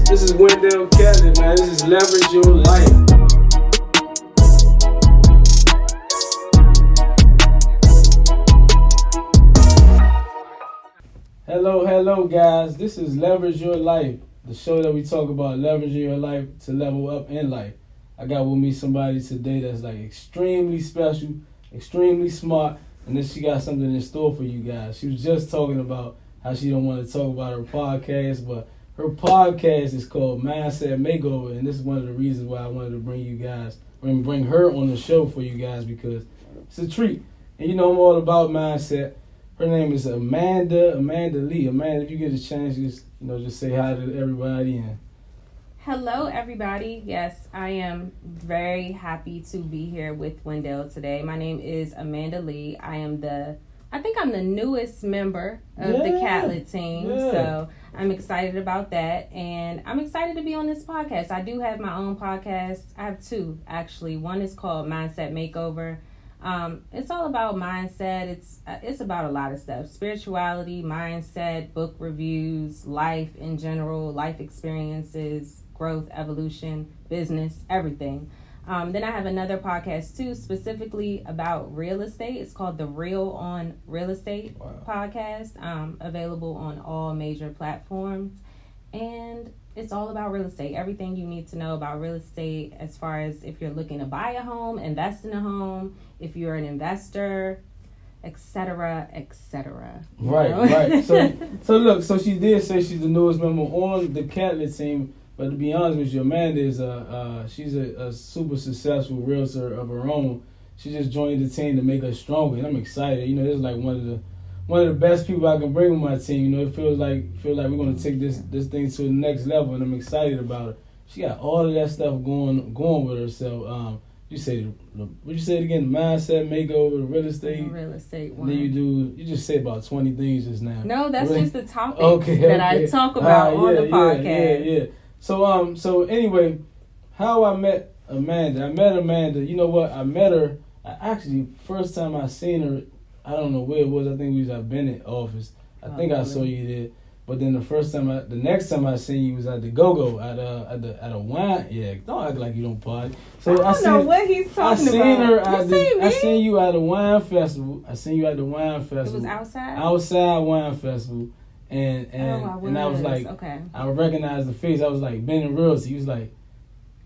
This is Wendell Kelly, man. This is Leverage Your Life. Hello, guys. This is Leverage Your Life, the show that we talk about leveraging your life to level up in life. I got with me somebody today that's like extremely special, extremely smart, and then she got something in store for you guys. She was just talking about how she don't want to talk about her podcast, but her podcast is called Mindset Makeover, and this is one of the reasons why I wanted to bring her on the show for you guys, because it's a treat. And you know I'm all about mindset. Her name is Amanda Lee. Amanda, if you get a chance, just say hi to everybody. And hello, everybody. Yes, I am very happy to be here with Wendell today. My name is Amanda Lee. I think I'm the newest member of the Catlet team, so I'm excited about that, and I'm excited to be on this podcast. I do have my own podcast. I have two, actually. One is called Mindset Makeover. It's all about mindset. It's about a lot of stuff: spirituality, mindset, book reviews, life in general, life experiences, growth, evolution, business, everything. Then I have another podcast too, specifically about real estate. It's called the Real on Realestate podcast, available on all major platforms. And it's all about real estate. Everything you need to know about real estate, as far as if you're looking to buy a home, invest in a home, if you're an investor, etc., etc. Right. So she did say she's the newest member on the Catlet team. But to be honest with you, Amanda is she's a super successful realtor of her own. She just joined the team to make us stronger, and I'm excited. This is like one of the best people I can bring on my team. It feels like we're gonna take this thing to the next level, and I'm excited about it. She got all of that stuff going with her. So you say what you said again? The mindset makeover, the real estate. The real estate one. Then you just said about 20 things just now. No, that's really? Just the topics that I talk about on the podcast. Yeah. So anyway, how I met Amanda. You know what? I met her. First time I seen her, I don't know where it was. I think we was at Bennett office. I think I saw you there. But then the next time I seen you was at the Go-Go at a wine. Yeah, don't act like you don't party. So I don't know what he's talking about. I seen you at a wine festival. It was outside? Outside wine festival. And I was like, okay. I recognized the face. I was like, Ben and Realty. He was like,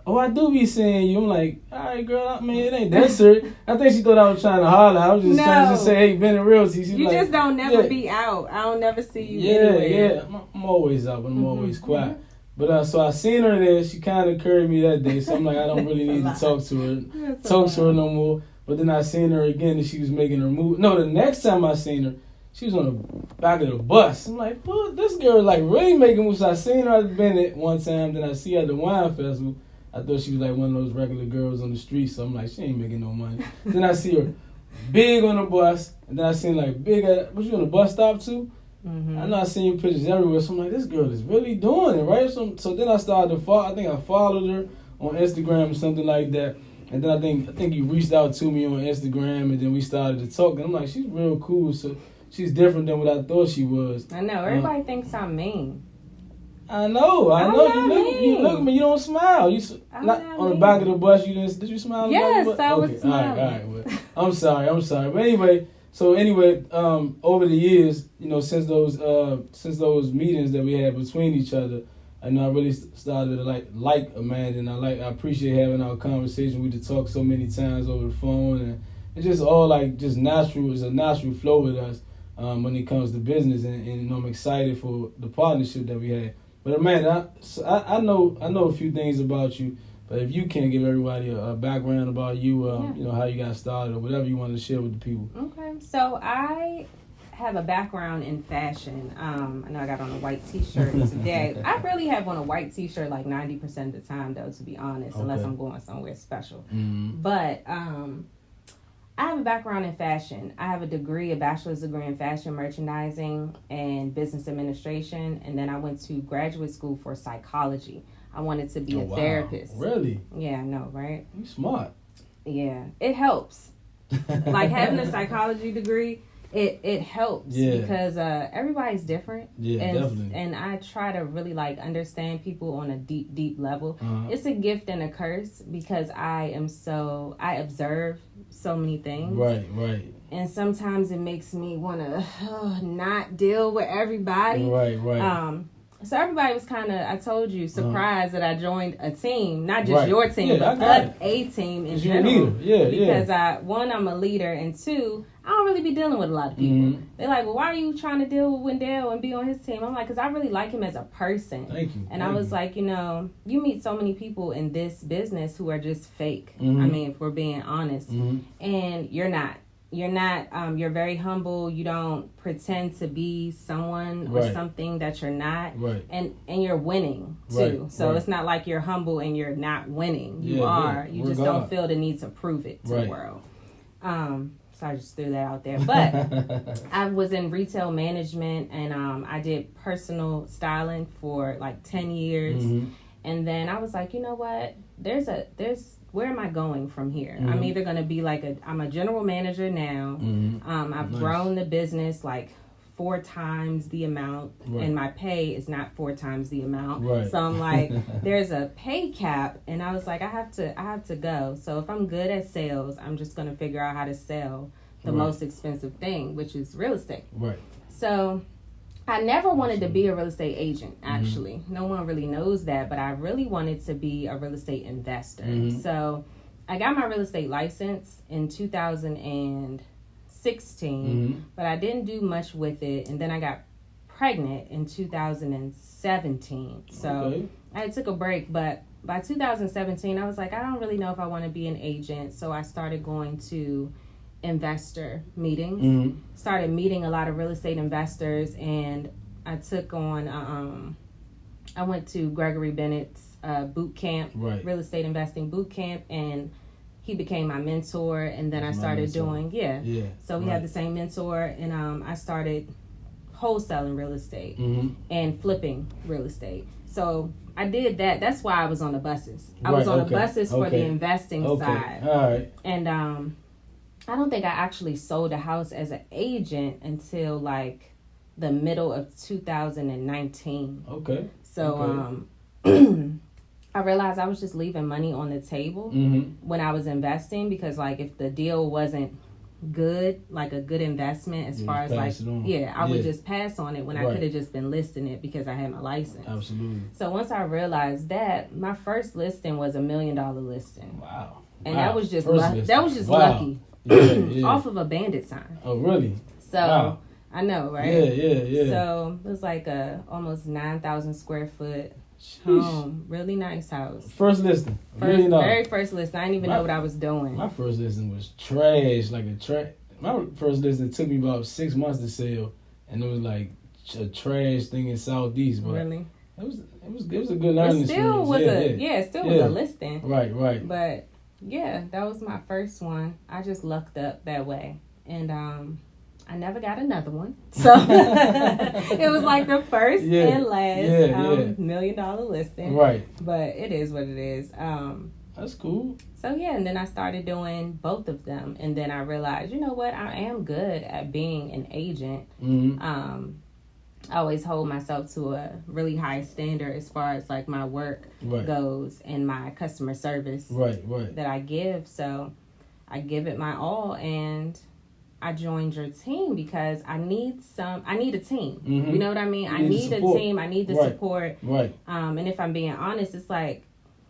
oh, I do be seeing you. I'm like, all right, girl. I mean, it ain't that serious. I think she thought I was trying to holler. I was just trying to say, hey, Ben and Realty. You like, just don't never be out. I don't never see you anywhere. Yeah. I'm always out, but I'm always quiet. But so I seen her there. She kind of carried me that day. So I'm like, I don't really need to talk to her no more. But then I seen her again, and she was making her move. No, the next time I seen her, she was on the back of the bus. I'm like, this girl like really making moves. I seen her at Bennett one time, then I see her at the wine festival. I thought she was like one of those regular girls on the street, so I'm like, she ain't making no money. Then I see her big on the bus, and then I seen like big at, was you on the bus stop too? Mm-hmm. I know I seen your pictures everywhere, so I'm like, this girl is really doing it, right? So then I started to follow, I think I followed her on Instagram or something like that. And then I think you reached out to me on Instagram, and then we started to talk, and I'm like, she's real cool, so she's different than what I thought she was. I know. Everybody thinks I'm mean. I know. You look at me. You don't smile. On the back of the bus. You didn't. Did you smile? Yes, on the back of the bus? I was smiling. All right. Well, I'm sorry. But anyway, over the years, since those meetings that we had between each other, I really started to like Amanda, and I appreciate having our conversation. We just talk so many times over the phone, and it's just all just natural. It's a natural flow with us. When it comes to business, and I'm excited for the partnership that we had. But Amanda, I know a few things about you, but if you can give everybody a background about you, how you got started or whatever you want to share with the people. Okay, so I have a background in fashion. I know I got on a white t-shirt today. I really have on a white t-shirt like 90% of the time, though, to be honest, unless I'm going somewhere special. Mm-hmm. But I have a background in fashion. I have a bachelor's degree in fashion merchandising and business administration. And then I went to graduate school for psychology. I wanted to be a therapist. Really? Yeah, I know, right? You smart. Yeah, it helps. Like having a psychology degree, it helps because everybody's different. Definitely. And I try to really like understand people on a deep level. It's a gift and a curse because I observe so many things. Right. And sometimes it makes me want to not deal with everybody. Right. So everybody was kind of, I told you, surprised that I joined a team, not just your team, but a team in general. Because I'm a leader, and two, I don't really be dealing with a lot of people. They're like, well, why are you trying to deal with Wendell and be on his team? I'm like, because I really like him as a person. Thank you. And I was like, you meet so many people in this business who are just fake. I mean, if we're being honest. And you're not. You're very humble. You don't pretend to be someone or something that you're not. And you're winning too. So it's not like you're humble and you're not winning. You are. You just don't feel the need to prove it to the world. So I just threw that out there. But I was in retail management and I did personal styling for like 10 years. And then I was like, you know what? Where am I going from here? I'm either going to be I'm a general manager now. I've grown the business like 4 times the amount, and my pay is not 4 times the amount. So I'm like, there's a pay cap, and I was like, I have to go. So if I'm good at sales, I'm just going to figure out how to sell the most expensive thing, which is real estate. So I never wanted to be a real estate agent, actually. No one really knows that, but I really wanted to be a real estate investor. So I got my real estate license in 2016, but I didn't do much with it. And then I got pregnant in 2017. So I took a break, but by 2017, I was like, I don't really know if I want to be an agent. So I started going to investor meetings, started meeting a lot of real estate investors, and I took on I went to Gregory Bennett's boot camp, real estate investing boot camp, and he became my mentor. And then I started doing so we had the same mentor, and I started wholesaling real estate and flipping real estate. So I did that. That's why I was on the buses. I was on the buses for the investing side. And I don't think I actually sold a house as an agent until like the middle of 2019. So I realized I was just leaving money on the table when I was investing, because like if the deal wasn't good, like a good investment as far as like I would just pass on it when I could have just been listing it because I had my license. Absolutely. So once I realized that, my first listing was $1 million listing. And that was just lucky. Off of a bandit sign. Oh, really? So I know, right? Yeah. So it was like a almost 9,000 square foot home, really nice house. First listing, very first listing. I didn't even know what I was doing. My first listing was trash, My first listing took me about 6 months to sell, and it was like a trash thing in Southeast. But really, it was a good learning experience. It still was a listing. Right. But yeah, that was my first one. I just lucked up that way. And I never got another one. So it was like the first and last $1 million listing. Right. But it is what it is. That's cool. So and then I started doing both of them. And then I realized, you know what? I am good at being an agent. I always hold myself to a really high standard as far as like my work goes and my customer service that I give. So I give it my all, and I joined your team because I need a team. You know what I mean? I need a team. I need the support. And if I'm being honest, it's like,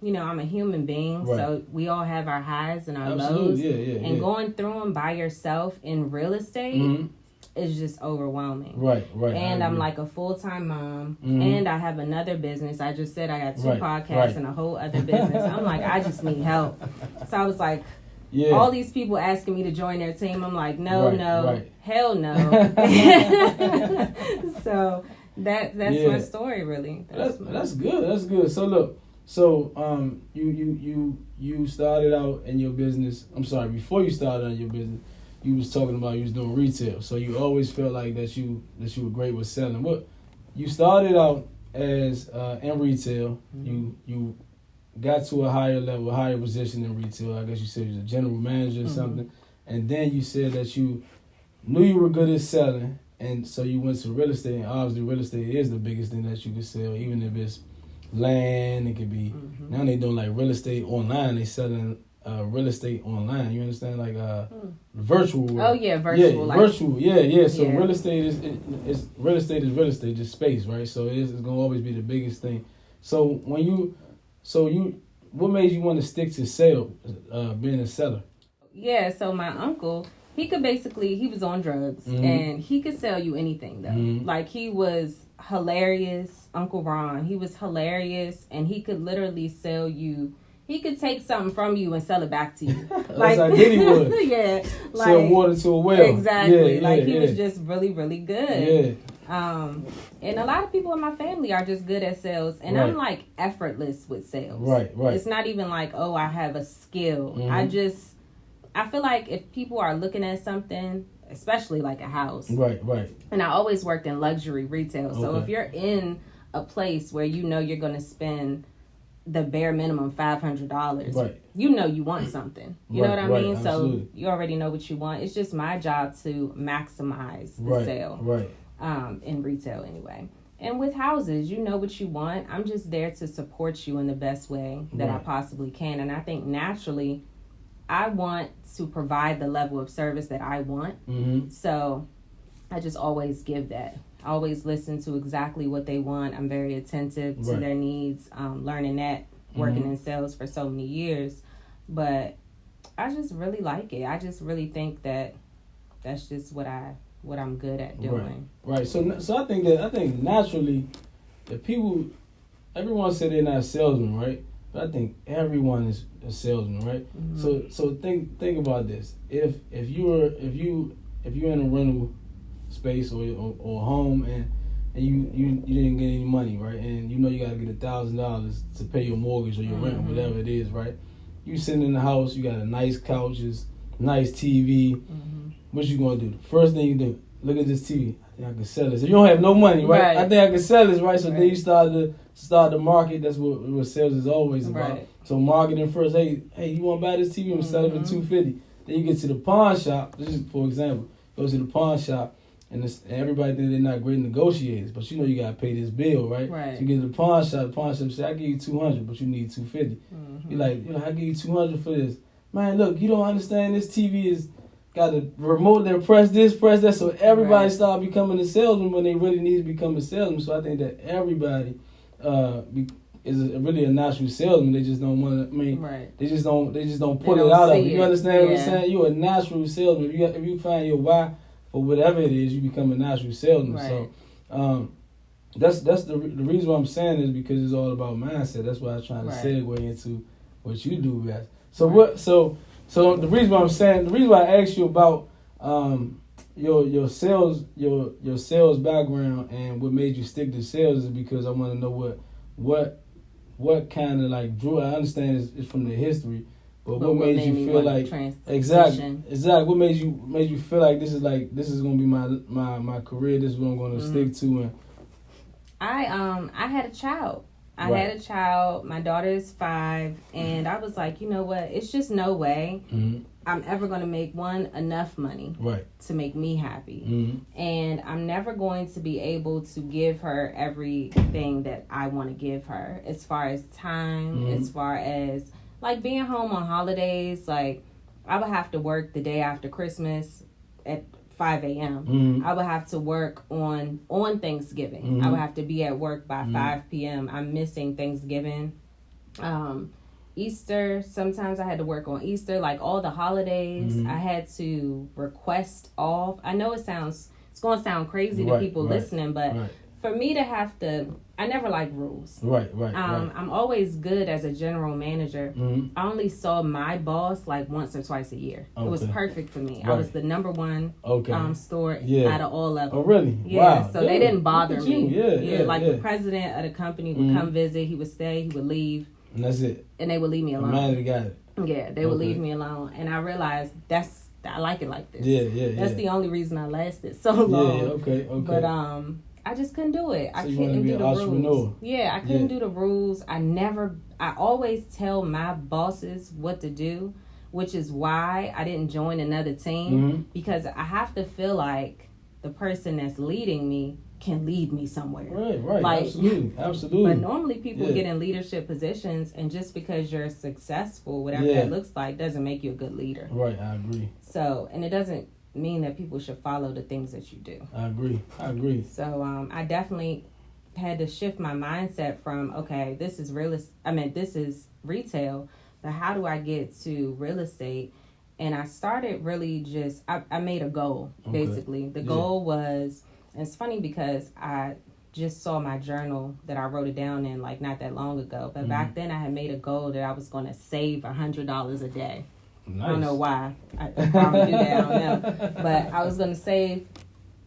I'm a human being, so we all have our highs and our lows. And going through them by yourself in real estate is just overwhelming. Right. And I'm like a full-time mom, and I have another business. I just said I got 2 podcasts and a whole other business. I'm like, I just need help. So I was like, all these people asking me to join their team. I'm like, no, hell no. So that's my story, really. That's good. So look, you started out in your business. I'm sorry, before you started on your business, you was talking about you was doing retail. So you always felt like that you were great with selling. What you started out as in retail, you got to a higher level, a higher position in retail. I guess you said you was a general manager or something. And then you said that you knew you were good at selling, and so you went to real estate. And obviously, real estate is the biggest thing that you can sell, even if it's land. It could be now they doing like real estate online. They selling real estate online. You understand, like virtual. Oh yeah, virtual. Yeah, virtual. Yeah. So real estate is real estate, just space, right? So it's gonna always be the biggest thing. So what made you want to stick to being a seller? Yeah, so my uncle, he was on drugs, and he could sell you anything though. Like, he was hilarious, Uncle Ron. He was hilarious, and he could literally sell you. He could take something from you and sell it back to you. Like I did, he would. Yeah, like sell water to a well. Exactly. He was just really, really good. Yeah. And a lot of people in my family are just good at sales, and I'm like effortless with sales. Right. It's not even like, oh, I have a skill. I feel like if people are looking at something, especially like a house. Right. And I always worked in luxury retail. So if you're in a place where you know you're going to spend the bare minimum $500, you know you want something. You know what I mean? Absolutely. So you already know what you want. It's just my job to maximize the sale. Right. In retail anyway. And with houses, you know what you want. I'm just there to support you in the best way that I possibly can. And I think naturally, I want to provide the level of service that I want. So I just always give that. I always listen to exactly what they want. I'm very attentive to their needs, learning that, working in sales for so many years. But I just really like it. I just really think that that's just what I'm good at doing. Right. So I think naturally, everyone say they're not a salesman, right? But I think everyone is a salesman, right? So think about this. If you're in a rental space or home and you didn't get any money, right? And you know you gotta get $1,000 to pay your mortgage or your rent or whatever it is, right? You sitting in the house, you got a nice couches, nice TV. What you gonna do? First thing you do, look at this TV. I think I can sell this. If you don't have no money, right? I think I can sell this, right? So then you start the market. That's what sales is always about. Right. So marketing first. Hey, you want to buy this TV? I'm gonna sell it for $250. Then you get to the pawn shop. This is for example. Go to the pawn shop, and everybody think they're not great negotiators, but you know you gotta pay this bill, right? Right. So you get to the pawn shop. The pawn shop say, "I give you $200, but you need $250." You're like, I give you $200 for this. Man, look, you don't understand. This TV is got a remote that press this, press that. So everybody start becoming a salesman when they really need to become a salesman. So I think that everybody is really a natural salesman. They just don't want to. I mean, they just don't pull it out of you. You understand what I'm saying? You're a natural salesman. If you find your why for whatever it is, you become a natural salesman. Right. So that's the reason why I'm saying is because it's all about mindset. That's why I'm trying to segue into what you do best. So So the reason why I asked you about your sales background and what made you stick to sales is because I want to know what kind of like drew. I understand it's from the history, but what made you feel like exactly what made you feel like this is gonna be my career. This is what I'm gonna stick to. And I had a child. I had a child. My daughter is 5, and I was like, you know what? It's just no way I'm ever going to make enough money to make me happy, and I'm never going to be able to give her everything that I want to give her, as far as time, as far as like being home on holidays. Like, I would have to work the day after Christmas at 5 a.m. I would have to work on Thanksgiving. I would have to be at work by 5 p.m. I'm missing Thanksgiving. Easter, sometimes I had to work on Easter, like all the holidays. I had to request off. I know it's going to sound crazy to people listening, but for me to have to, I never liked rules. I'm always good as a general manager. I only saw my boss like once or twice a year. It was perfect for me. I was the number one store out of all of them. Oh, really? Yeah, wow. So they didn't bother me. The president of the company would come visit. He would stay. He would leave. And that's it. And they would leave me alone. The manager got it. Yeah, they would leave me alone. And I realized I like it like this. That's the only reason I lasted so long. Okay. But I just couldn't do it. I couldn't do the rules. I couldn't do the rules. I always tell my bosses what to do, which is why I didn't join another team, because I have to feel like the person that's leading me can lead me somewhere. Right, like, absolutely. But normally people get in leadership positions, and just because you're successful, whatever that looks like, doesn't make you a good leader. Right, I agree. So, and it doesn't mean that people should follow the things that you do. I agree. So, I definitely had to shift my mindset from, okay, this is this is retail, but how do I get to real estate? And I started really I made a goal, basically. The goal was, and it's funny because I just saw my journal that I wrote it down in like not that long ago. But back then I had made a goal that I was going to save $100 a day. Nice. I don't know why. I probably do that. I don't know. But I was going to save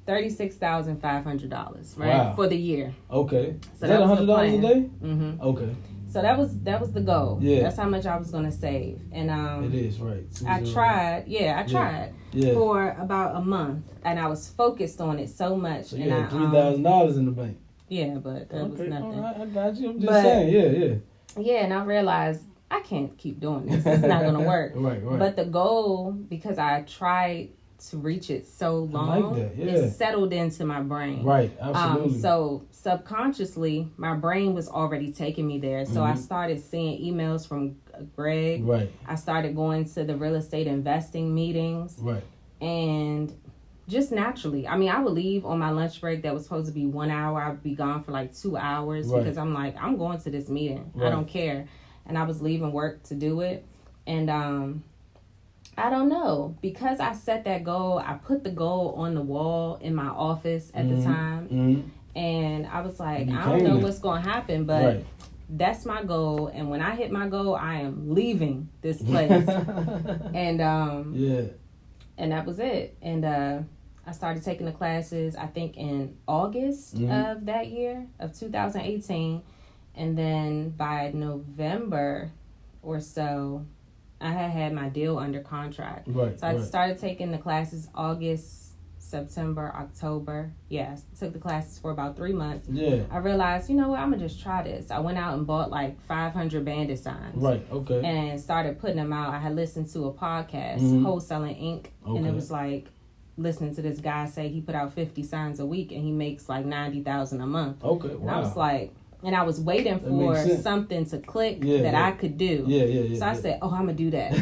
$36,500, right? Wow. For the year. Okay. So that $100 a day? Mm-hmm. Okay. So that was the goal. Yeah. That's how much I was going to save. And it is, right. I tried. Yeah, I tried for about a month, and I was focused on it so much. So you had $3,000 in the bank. Yeah, but that was nothing. Right, I got you. I'm just saying. Yeah, and I realized I can't keep doing this. It's not going to work. Right. But the goal, because I tried to reach it so long, it settled into my brain. Right, absolutely. So subconsciously, my brain was already taking me there. So I started seeing emails from Greg. Right. I started going to the real estate investing meetings. Right. And just naturally, I mean, I would leave on my lunch break that was supposed to be 1 hour. I would be gone for like 2 hours because I'm like, I'm going to this meeting. I don't care. And I was leaving work to do it. And I don't know, because I set that goal, I put the goal on the wall in my office at the time, and I was like, I don't know what's going to happen, but that's my goal, and when I hit my goal, I am leaving this place. And and that was it. And I started taking the classes, I think in August of that year, of 2018, and then by November or so, I had my deal under contract. Right. So I started taking the classes August, September, October. Yes, took the classes for about 3 months. Yeah. I realized, you know what, I'm going to just try this. I went out and bought like 500 bandit signs. Right, okay. And started putting them out. I had listened to a podcast, Wholesaling Inc. Okay. And it was like, listening to this guy say he put out 50 signs a week and he makes like $90,000 a month. Okay, wow. And I was like, and I was waiting for something to click I could do. Yeah. So I said, I'm going to do that.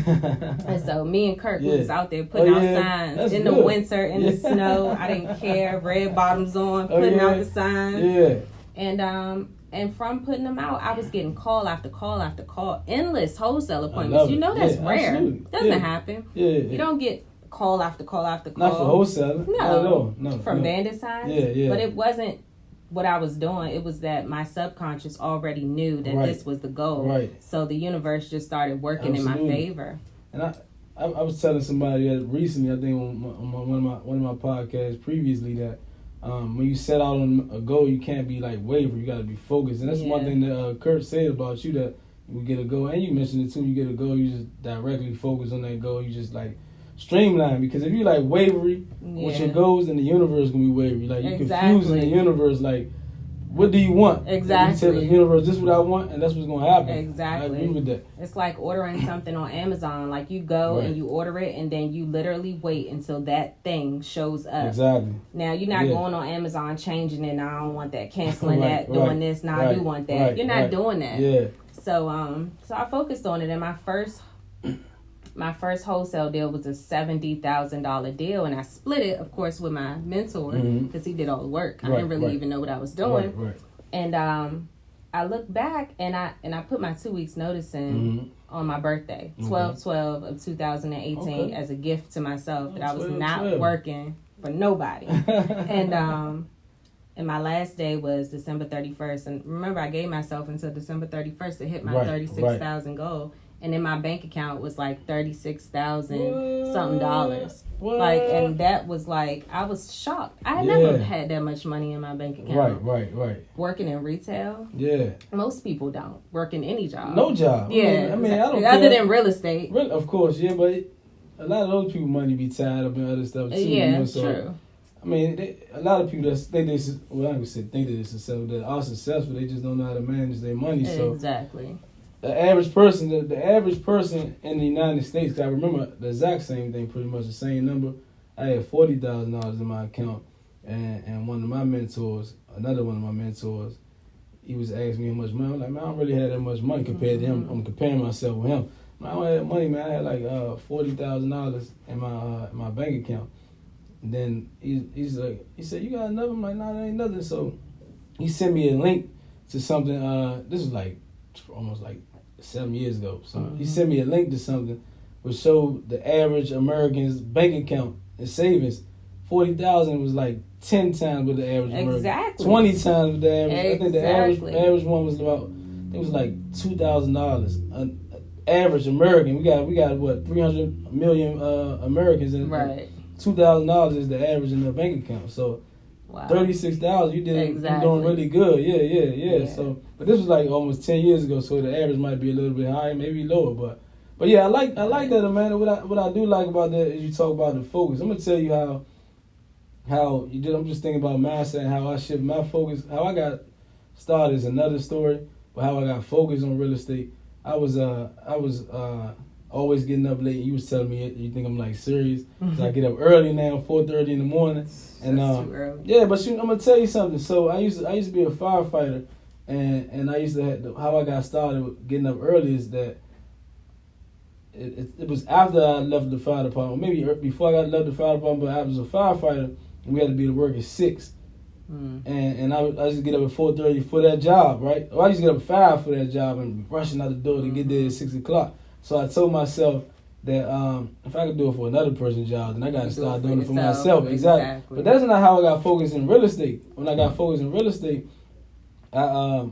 And so me and Kirk was out there putting out signs in the winter, in the snow. I didn't care. Red bottoms on, putting out the signs. Yeah. And from putting them out, I was getting call after call after call. Endless wholesale appointments. You know that's rare. Absolutely. Doesn't happen. Yeah. You don't get call after call after call. Not for wholesaling. No. Not at all. No. From bandit signs. Yeah. But it wasn't what I was doing. It was that my subconscious already knew that this was the goal. Right. So the universe just started working in my favor. And I was telling somebody that recently, I think on one of my podcasts previously, that when you set out on a goal, you can't be like waver. You got to be focused. And that's one thing that Kurt said about you, that you get a goal, and you mentioned it too. You get a goal, you just directly focus on that goal. You just like streamline, because if you like wavery with your goals, then the universe gonna be wavery. Like you confusing the universe. Like, what do you want? Exactly. You tell the universe, this is what I want, and that's what's gonna happen. Exactly. I agree with that. It's like ordering something on Amazon. Like you go and you order it, and then you literally wait until that thing shows up. Exactly. Now you're not going on Amazon changing it. Now I don't want that. Canceling that. Doing this. Now I do want that. You're not doing that. Yeah. So so I focused on it, and my first wholesale deal was a $70,000 deal, and I split it, of course, with my mentor because he did all the work. I didn't really even know what I was doing. Right. And I look back, and I put my 2 weeks notice in on my birthday, 12/12 of 2018, as a gift to myself that I was not working for nobody. And my last day was December 31st. And remember, I gave myself until December 31st to hit my 36,000 goal. And in my bank account was like 36,000 something dollars. What? Like, and that was like, I was shocked. I had never had that much money in my bank account. Right. Working in retail. Yeah. Most people don't work in any job. No job. Yeah. I mean, I don't other care. than real estate. Of course, yeah, but a lot of those people money be tied up in other stuff too. Yeah, so, true. I mean, a lot of people that think think that they're successful, that are successful, they just don't know how to manage their money. So exactly. the average person in the United States, 'cause I remember the exact same thing, pretty much the same number. I had $40,000 in my account, and one of my mentors, he was asking me how much money. I'm like, man, I don't really have that much money compared to him. I'm comparing myself with him. I don't have money, man. I had like $40,000 in my bank account. And then he said, you got enough? I'm like, nah, that ain't nothing. So he sent me a link to something. This was like almost like 7 years ago. So he sent me a link to something which showed the average American's bank account and savings. 40,000 was like 10 times what the average American. 20 times what the average. I think the average one was about, it was like $2,000. Average American. We got what, 300 million Americans, and right. $2,000 is the average in their bank account. So wow. 36,000, you're doing really good. Yeah. So, but this was like almost 10 years ago, so the average might be a little bit higher, maybe lower, but yeah, I like that, Amanda. What I do like about that is you talk about the focus. I'm gonna tell you how you did. I'm just thinking about mindset and how I shift my focus. How I got started is another story, but how I got focused on real estate. I was always getting up late. You was telling me you think I'm like serious. So I get up early now, 4:30 in the morning. And that's too early. Yeah, but I'm gonna tell you something. So I used to be a firefighter, and I used to have how I got started with getting up early is that it was after I left the fire department, maybe before I left the fire department, but I was a firefighter and we had to be to work at 6. And I used to get up at 4:30 for that job, right? Well, I used to get up at 5 for that job and rushing out the door to get there at 6 o'clock. So I told myself that if I could do it for another person's job, then I got to start doing it for myself. Exactly. But that's not how I got focused in real estate. When I got focused in real estate, I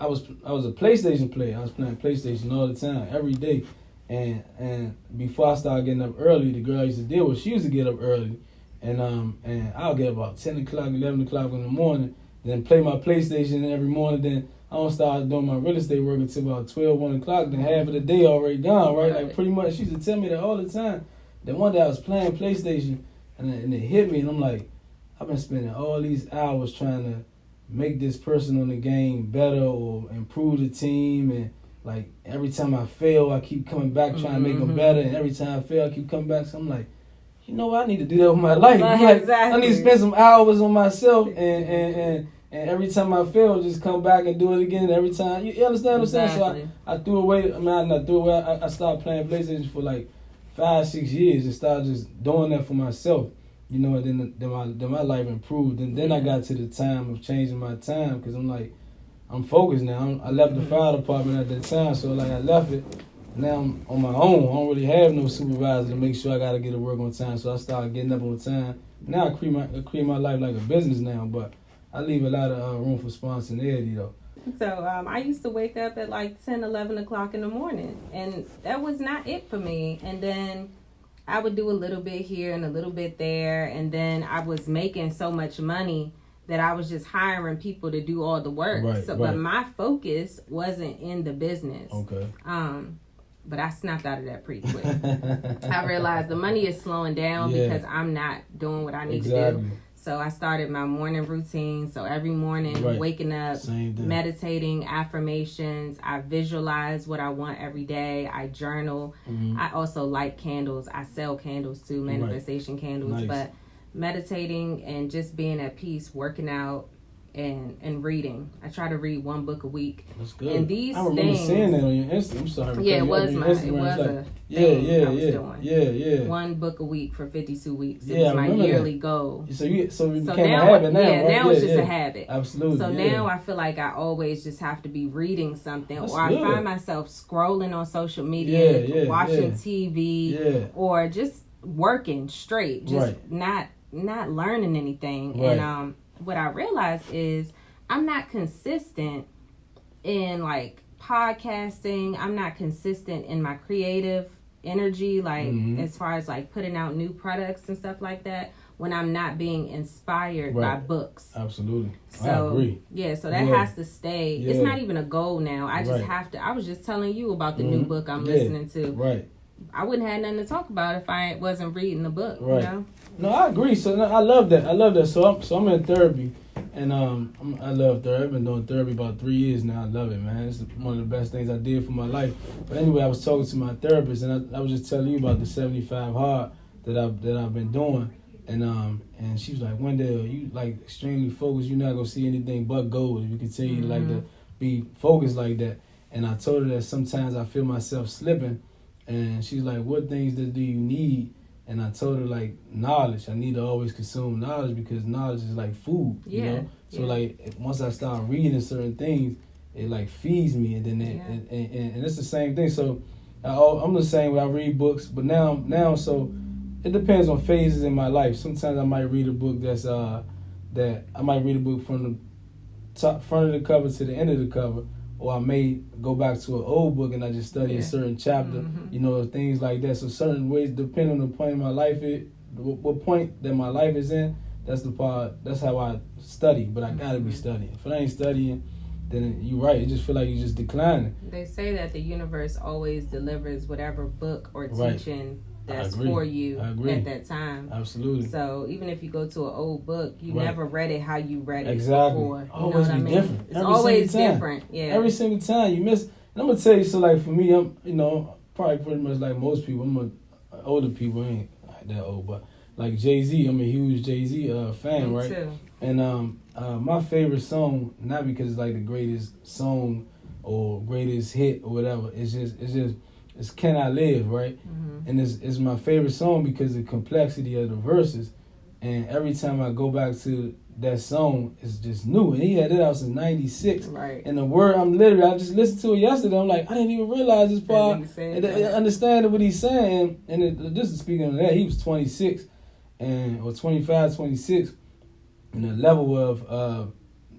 was a PlayStation player. I was playing PlayStation all the time, every day. And before I started getting up early, the girl I used to deal with, she used to get up early. And I'll get about 10 o'clock, 11 o'clock in the morning, then play my PlayStation every morning. Then I don't start doing my real estate work until about 12, 1 o'clock. Then half of the day already gone, right? Like pretty much, she used to tell me that all the time. Then one day I was playing PlayStation, and it hit me, and I'm like, I've been spending all these hours trying to make this person on the game better or improve the team, and like every time I fail, I keep coming back trying to make them better, and every time I fail, I keep coming back. So I'm like, you know what? I need to do that with my life. Like, exactly. I need to spend some hours on myself, and every time I fail, just come back and do it again. Every time, you understand what I'm saying? So I threw away. I mean, I not threw away. I started playing PlayStation for like 5-6 years and started just doing that for myself. You know, and then my life improved, and then I got to the time of changing my time because I'm like, I'm focused now. I left the fire department at that time, so like I left it. Now I'm on my own. I don't really have no supervisor to make sure I got to get to work on time. So I started getting up on time. Now I create my life like a business now, but I leave a lot of room for spontaneity though. So I used to wake up at like 10, 11 o'clock in the morning, and that was not it for me. And then I would do a little bit here and a little bit there, and then I was making so much money that I was just hiring people to do all the work. But my focus wasn't in the business. Okay. But I snapped out of that pretty quick. I realized the money is slowing down because I'm not doing what I need to do. So I started my morning routine. So every morning, waking up, meditating, affirmations. I visualize what I want every day. I journal. I also light candles. I sell candles too, manifestation candles. Nice. But meditating and just being at peace, working out, and reading. I try to read 1 book a week. That's good. And these I remember seeing that on your Instagram. I'm sorry. Yeah, it was my thing I was doing. Yeah. 1 book a week for 52 weeks. It was my yearly goal. So it became a habit now, right? Now it's just a habit. Absolutely. So now I feel like I always just have to be reading something, or I find myself scrolling on social media, watching TV, or just working straight, just not learning anything. And what I realized is I'm not consistent in like podcasting. I'm not consistent in my creative energy, like as far as like putting out new products and stuff like that, when I'm not being inspired by books. Absolutely. So, I agree. Yeah, so that has to stay. It's not even a goal now. I just have to. I was just telling you about the new book I'm listening to. Right. I wouldn't have nothing to talk about if I wasn't reading the book. Right. You know? No, I agree. So I love that. So I'm in therapy, And I love therapy. I've been doing therapy about 3 years now. I love it, man. It's one of the best things I did for my life. But anyway, I was talking to my therapist, and I was just telling you about the 75 hard that I've been doing. And she was like, Wendell, you like extremely focused. You're not gonna see anything but gold if you continue like to be focused like that. And I told her that sometimes I feel myself slipping. And she's like, what things do you need? And I told her, like, knowledge. I need to always consume knowledge because knowledge is like food, you know? So, like, once I start reading certain things, it, like, feeds me. And then and it's the same thing. So, I'm the same way. I read books. But now, so it depends on phases in my life. Sometimes I might read a book that I might read a book from the front of the cover to the end of the cover. Or I may go back to an old book and I just study a certain chapter, you know, things like that. So certain ways, depending on the point in my life, what point that my life is in, that's how I study. But I gotta be studying. If I ain't studying, then you're right. You just feel like you're just declining. They say that the universe always delivers whatever book or teaching that's for you at that time. Absolutely. So even if you go to an old book, you never read it how you read it before. You always know what be different. It's always different. Yeah. Every single time you miss. And I'm gonna tell you, so like for me, I'm probably pretty much like most people. Older people ain't that old, but like Jay-Z, I'm a huge Jay-Z fan, me right? Too. And my favorite song, not because it's like the greatest song or greatest hit or whatever. It's Can I Live, right? And it's my favorite song because of the complexity of the verses. And every time I go back to that song, it's just new. And he had it out since 96. Right. And the word, I just listened to it yesterday. I'm like, I didn't even realize this part. And I understand what he's saying. And just speaking of that, he was 26 or 25, 26. And the level of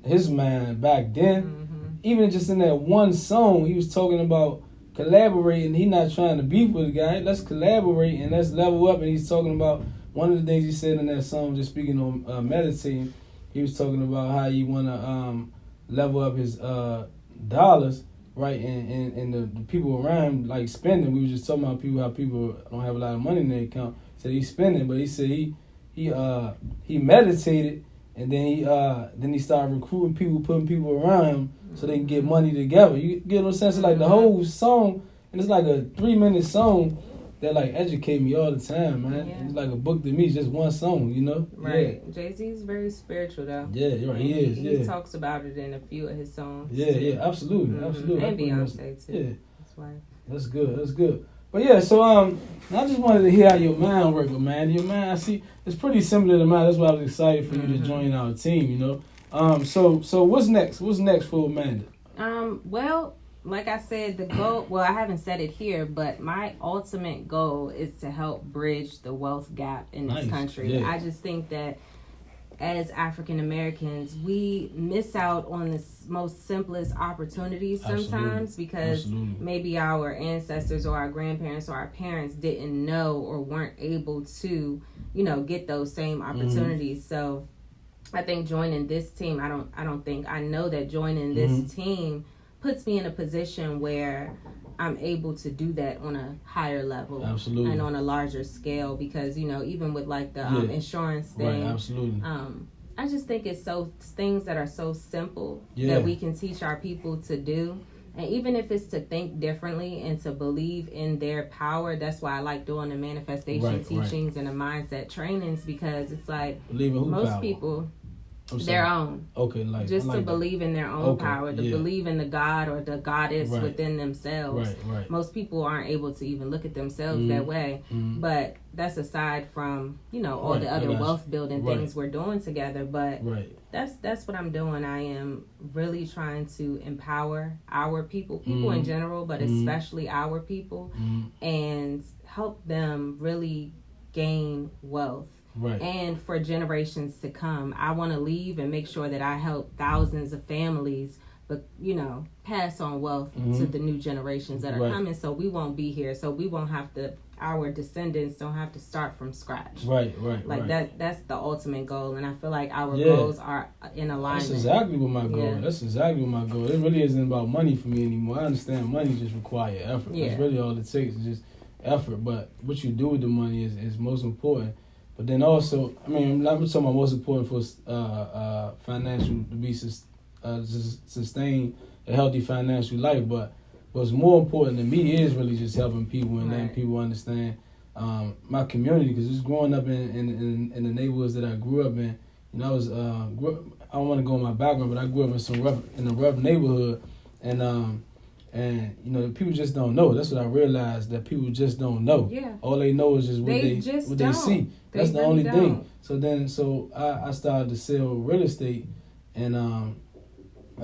his mind back then, even just in that one song, he was talking about collaborating. He not trying to beef with the guy. Let's collaborate and let's level up. And he's talking about one of the things he said in that song, just speaking on meditating. He was talking about how you want to level up his dollars, right? And the people around him, like spending. We were just talking about how people don't have a lot of money in their account. So he's spending, but he said he meditated, and then he started recruiting people, putting people around him so they can get money together. You get what I'm saying? So like the whole song, and it's like a 3-minute song that like educate me all the time, man. Yeah. It's like a book to me. It's just one song, you know? Right. Yeah. Jay-Z's very spiritual though. Yeah, right. He is. He talks about it in a few of his songs. Yeah, absolutely, absolutely. And Beyonce too. Yeah, that's why. That's good. But yeah, so I just wanted to hear how your mind works, man. Your mind, I see, it's pretty similar to mine. That's why I was excited for you to join our team. You know. So what's next? What's next for Amanda? Well, like I said, the goal, well, I haven't said it here, but my ultimate goal is to help bridge the wealth gap in this country. Yeah. I just think that as African Americans, we miss out on the most simplest opportunities sometimes because maybe our ancestors or our grandparents or our parents didn't know or weren't able to, get those same opportunities. So I think joining this team, I know that joining this team puts me in a position where I'm able to do that on a higher level and on a larger scale because, even with like the insurance thing, I just think it's things that are so simple that we can teach our people to do. And even if it's to think differently and to believe in their power, that's why I like doing the manifestation teachings and the mindset trainings because it's like most people... their own. Okay, like just like to believe in their own power, to believe in the God or the goddess within themselves. Right. Most people aren't able to even look at themselves that way. But that's aside from, all the other wealth building things we're doing together. But that's what I'm doing. I am really trying to empower our people in general, but especially our people, and help them really gain wealth. Right. And for generations to come, I want to leave and make sure that I help thousands of families, but pass on wealth to the new generations that are coming. So we won't be here. So we won't have to. Our descendants don't have to start from scratch. Right. Like that's the ultimate goal, and I feel like our goals are in alignment. That's exactly what my goal. It really isn't about money for me anymore. I understand money just requires effort. That's really all it takes is just effort. But what you do with the money is most important. But then also, I mean, I'm talking about most important for financial to be sustain a healthy financial life. But what's more important to me is really just helping people and letting people understand my community. Because just growing up in the neighborhoods that I grew up in, you know, I don't want to go in my background, but I grew up in a rough neighborhood, and you know, people just don't know. That's what I realized, that people just don't know. Yeah. All they know is just what they see. That's the only thing. So I started to sell real estate, and I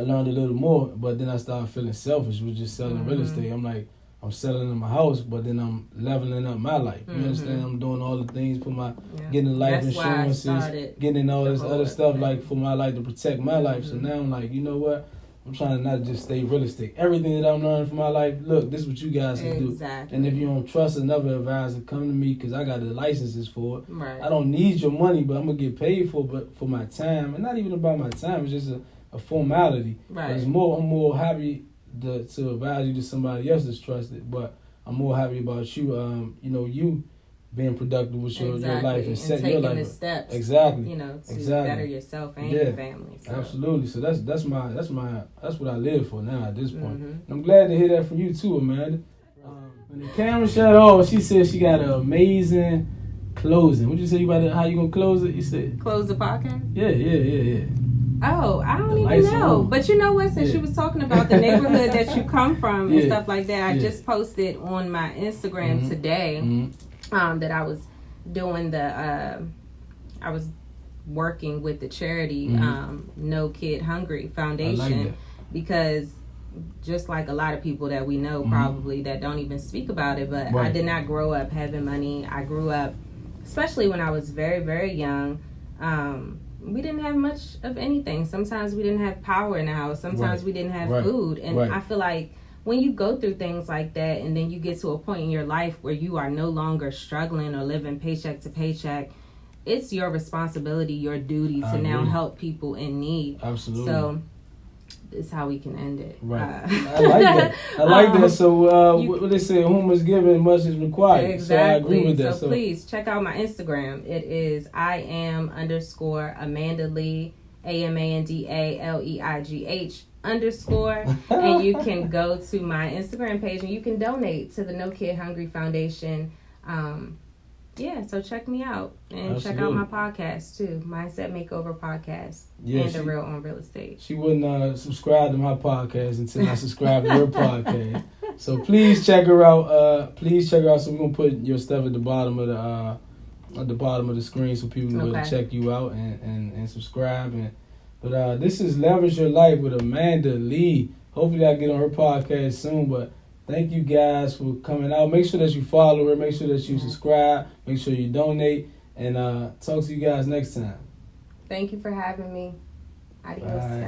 learned a little more, but then I started feeling selfish with just selling real estate. I'm like, I'm selling in my house, but then I'm leveling up my life. You understand? I'm doing all the things for getting life insurances, getting all this other stuff like for my life to protect my life. So now I'm like, you know what? I'm trying to not just stay real estate. Everything that I'm learning from my life, look, this is what you guys can do. And if you don't trust another advisor, come to me, because I got the licenses for it. Right. I don't need your money, but I'm going to get paid for my time. And not even about my time, it's just a formality. Right. But I'm more happy to advise you to somebody else that's trusted, but I'm more happy about you, you know, you being productive with your life and setting your life the up. steps, Exactly. You know, to better yourself and your family. So. Absolutely. So that's what I live for now at this point. And I'm glad to hear that from you too, Amanda. When the camera shut off, she said she got an amazing closing. What'd you say how you gonna close it? You said close the podcast? Yeah. Oh, I don't even know. But you know what? Since you was talking about the neighborhood that you come from and stuff like that, I just posted on my Instagram today that I was doing I was working with the charity No Kid Hungry Foundation, because just like a lot of people that we know probably that don't even speak about it, but I did not grow up having money. I grew up, especially when I was very, very young, we didn't have much of anything. Sometimes we didn't have power in the house. Sometimes we didn't have food. And I feel like when you go through things like that and then you get to a point in your life where you are no longer struggling or living paycheck to paycheck, it's your responsibility, your duty to now help people in need. Absolutely. So this is how we can end it. Right. I like that. I like that. So what they say, whom is given, much is required. Exactly. So I agree with that. So please check out my Instagram. It is _Amanda Lee, AMANDALEIGH _. And you can go to my Instagram page and you can donate to the No Kid Hungry Foundation. So check me out and check out my podcast too, Mindset Makeover Podcast, and The Real on Real Estate. She wouldn't subscribe to my podcast until I subscribe to her podcast. So please check her out. So we're gonna put your stuff at the bottom of the screen so people know to check you out and subscribe. But this is Leverage Your Life with Amanda Lee. Hopefully I get on her podcast soon, but thank you guys for coming out. Make sure that you follow her. Make sure that you subscribe. Make sure you donate. And talk to you guys next time. Thank you for having me. Adios, guys.